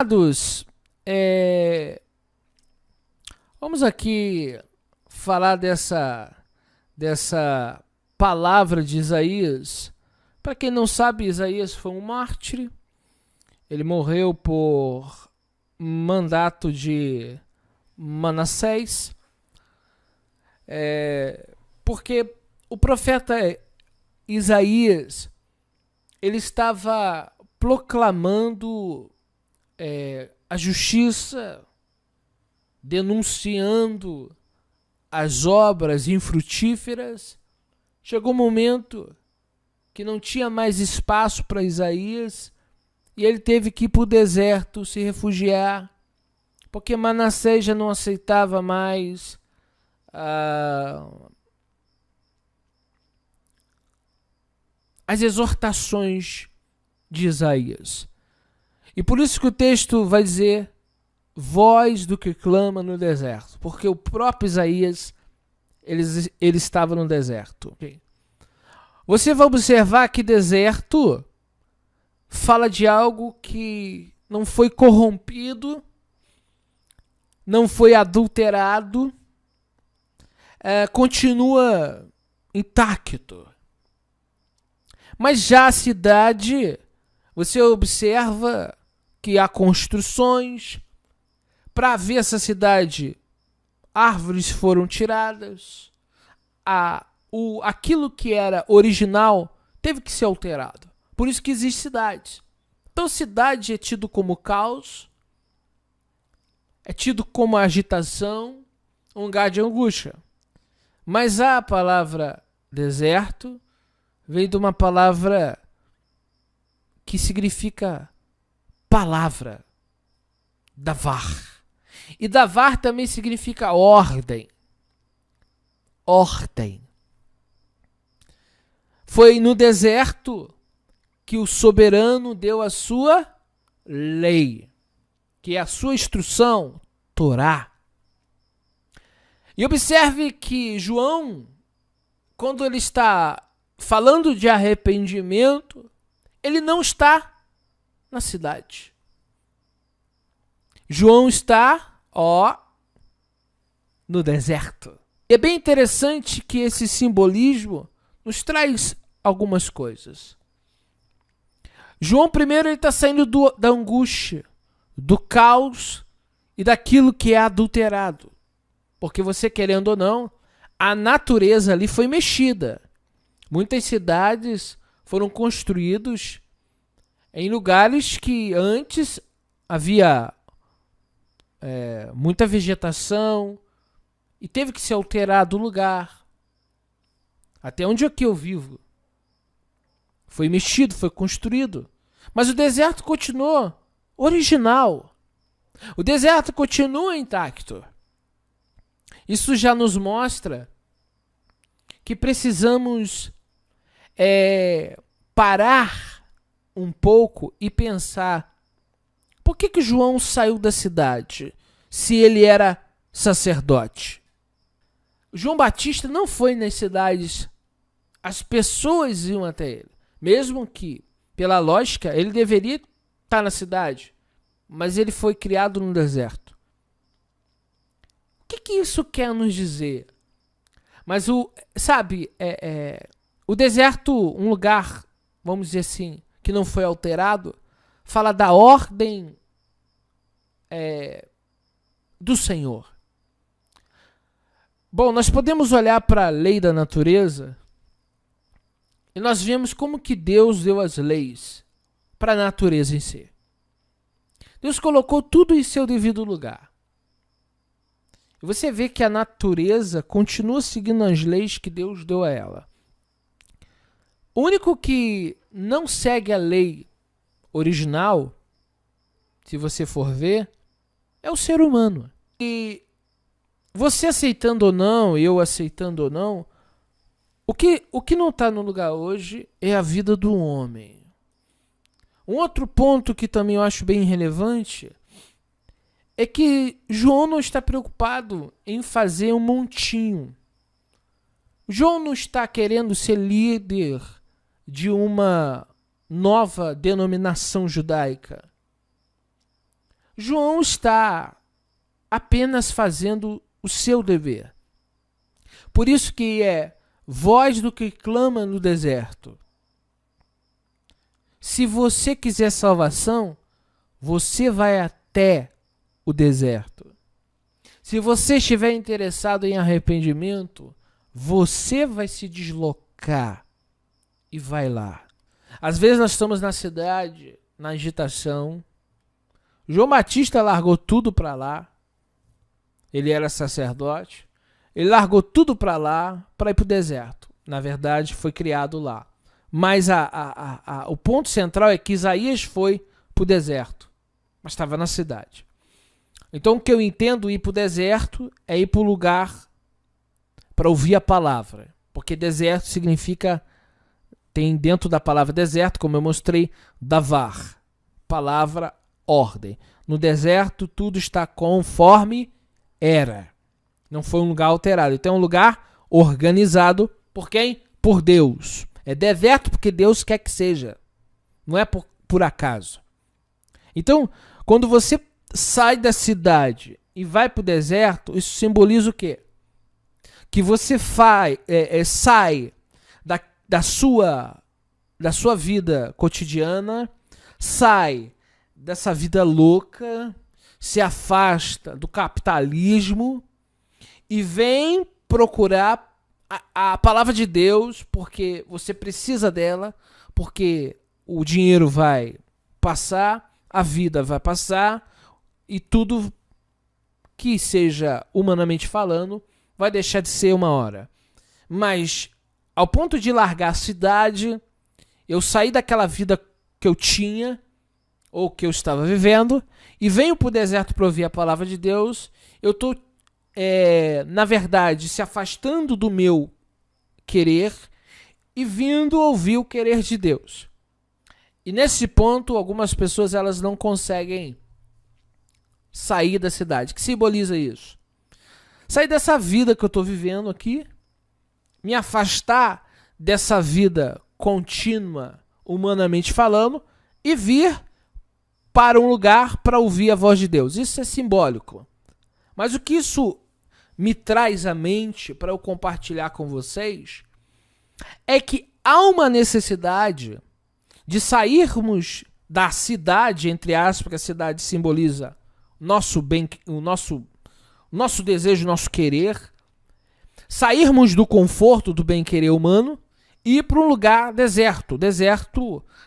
Amados, vamos aqui falar dessa palavra de Isaías. Para quem não sabe, Isaías foi um mártir. Ele morreu por mandato de Manassés, porque o profeta Isaías ele estava proclamando a justiça, denunciando as obras infrutíferas. Chegou um momento que não tinha mais espaço para Isaías e ele teve que ir para o deserto se refugiar, porque Manassés já não aceitava mais as exortações de Isaías. E por isso que o texto vai dizer: voz do que clama no deserto, porque o próprio Isaías ele estava no deserto. Você vai observar que deserto fala de algo que não foi corrompido, não foi adulterado, continua intacto. Mas já a cidade, você observa que há construções. Para ver essa cidade, árvores foram tiradas, aquilo que era original teve que ser alterado. Por isso que existe cidade. Então cidade é tido como caos, é tido como agitação, um lugar de angústia. Mas a palavra deserto veio de uma palavra que significa palavra, davar. E davar também significa ordem. Ordem. Foi no deserto que o soberano deu a sua lei, que é a sua instrução, Torá. E observe que João, quando ele está falando de arrependimento, ele não está na cidade. João está, no deserto. E é bem interessante que esse simbolismo nos traz algumas coisas. João primeiro está saindo da angústia, do caos e daquilo que é adulterado. Porque você querendo ou não, a natureza ali foi mexida. Muitas cidades foram construídas em lugares que antes havia muita vegetação e teve que ser alterado o lugar. Até onde aqui eu vivo foi mexido, foi construído. Mas o deserto continuou original. O deserto continua intacto. Isso já nos mostra que precisamos parar um pouco e pensar: por que João saiu da cidade se ele era sacerdote? João Batista não foi nas cidades, as pessoas iam até ele. Mesmo que, pela lógica, ele deveria estar na cidade, mas ele foi criado no deserto. O que isso quer nos dizer? Mas o deserto, um lugar, vamos dizer assim, que não foi alterado, fala da ordem do Senhor. Bom, nós podemos olhar para a lei da natureza e nós vemos como que Deus deu as leis para a natureza em si. Deus colocou tudo em seu devido lugar. E você vê que a natureza continua seguindo as leis que Deus deu a ela. O único que não segue a lei original, se você for ver, é o ser humano. E você aceitando ou não, eu aceitando ou não, o que não está no lugar hoje é a vida do homem. Um outro ponto que também eu acho bem relevante é que João não está preocupado em fazer um montinho. João não está querendo ser líder de uma nova denominação judaica. João está apenas fazendo o seu dever. Por isso que é voz do que clama no deserto. Se você quiser salvação, você vai até o deserto. Se você estiver interessado em arrependimento, você vai se deslocar e vai lá. Às vezes nós estamos na cidade, na agitação. João Batista largou tudo para lá. Ele era sacerdote. Ele largou tudo para lá para ir para o deserto. Na verdade, foi criado lá. Mas o ponto central é que Isaías foi para o deserto, mas estava na cidade. Então o que eu entendo ir para o deserto é ir para o lugar para ouvir a palavra. Porque deserto significa, tem dentro da palavra deserto, como eu mostrei, davar. Palavra, ordem. No deserto tudo está conforme era. Não foi um lugar alterado. Então é um lugar organizado por quem? Por Deus. É deserto porque Deus quer que seja. Não é por acaso. Então, quando você sai da cidade e vai para o deserto, isso simboliza o quê? Que você sai da sua vida cotidiana, sai dessa vida louca, se afasta do capitalismo e vem procurar a palavra de Deus, porque você precisa dela, porque o dinheiro vai passar, a vida vai passar e tudo que seja humanamente falando vai deixar de ser uma hora. Mas ao ponto de largar a cidade, eu saí daquela vida que eu tinha ou que eu estava vivendo e venho para o deserto para ouvir a palavra de Deus. Eu estou na verdade, se afastando do meu querer e vindo ouvir o querer de Deus. E nesse ponto, algumas pessoas elas não conseguem sair da cidade. O que simboliza isso? Sair dessa vida que eu estou vivendo aqui, me afastar dessa vida contínua, humanamente falando, e vir para um lugar para ouvir a voz de Deus. Isso é simbólico. Mas o que isso me traz à mente para eu compartilhar com vocês é que há uma necessidade de sairmos da cidade, entre aspas, porque a cidade simboliza nosso bem, o nosso desejo, o nosso querer, sairmos do conforto do bem-querer humano e ir para um lugar deserto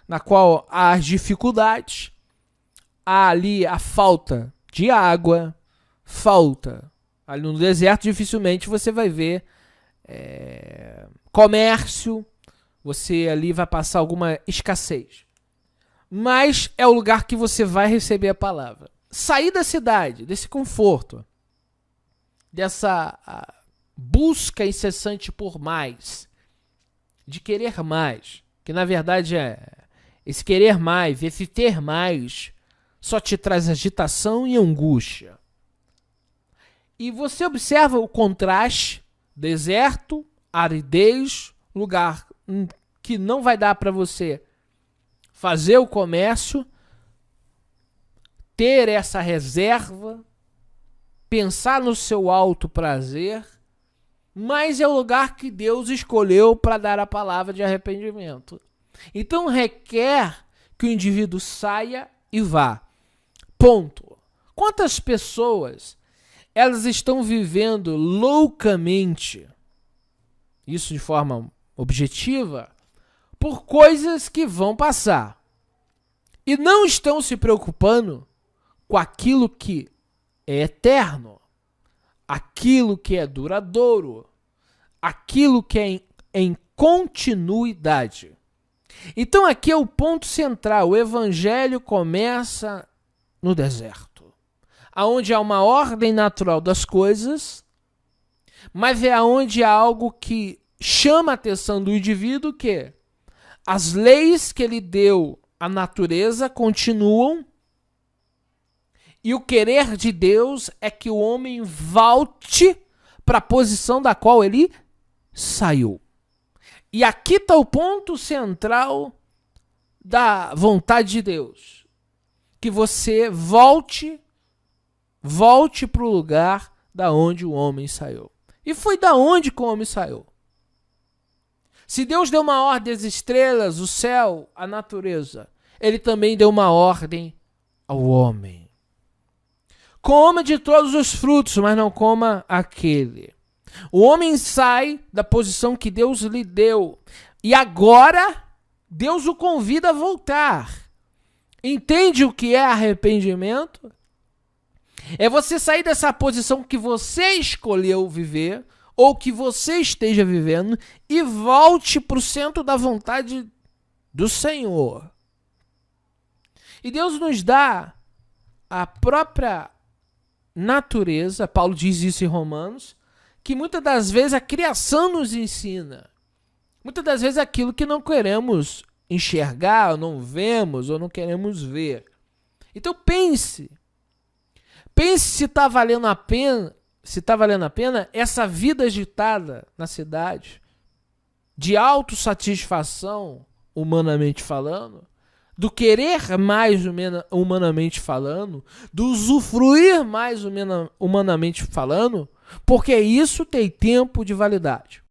na qual há as dificuldades, há ali a falta de água, ali no deserto dificilmente você vai ver comércio, você ali vai passar alguma escassez. Mas é o lugar que você vai receber a palavra. Sair da cidade, desse conforto, dessa busca incessante por mais, de querer mais, que na verdade esse querer mais, esse ter mais, só te traz agitação e angústia. E você observa o contraste, deserto, aridez, lugar que não vai dar para você fazer o comércio, ter essa reserva, pensar no seu alto prazer, mas é o lugar que Deus escolheu para dar a palavra de arrependimento. Então requer que o indivíduo saia e vá. Ponto. Quantas pessoas elas estão vivendo loucamente, isso de forma objetiva, por coisas que vão passar e não estão se preocupando com aquilo que é eterno, aquilo que é duradouro, aquilo que é em continuidade. Então aqui é o ponto central. O evangelho começa no deserto, aonde há uma ordem natural das coisas, mas é aonde há algo que chama a atenção do indivíduo, que as leis que ele deu à natureza continuam, e o querer de Deus é que o homem volte para a posição da qual ele saiu. E aqui está o ponto central da vontade de Deus. Que você volte volte para o lugar da onde o homem saiu. E foi da onde que o homem saiu. Se Deus deu uma ordem às estrelas, o céu, a natureza, ele também deu uma ordem ao homem. Coma de todos os frutos, mas não coma aquele. O homem sai da posição que Deus lhe deu. E agora, Deus o convida a voltar. Entende o que é arrependimento? É você sair dessa posição que você escolheu viver, ou que você esteja vivendo, e volte para o centro da vontade do Senhor. E Deus nos dá a própria natureza, Paulo diz isso em Romanos, que muitas das vezes a criação nos ensina. Muitas das vezes aquilo que não queremos enxergar, ou não vemos, ou não queremos ver. Então pense se está valendo a pena, essa vida agitada na cidade, de autossatisfação, humanamente falando, do querer mais humanamente falando, do usufruir mais humanamente falando, porque isso tem tempo de validade.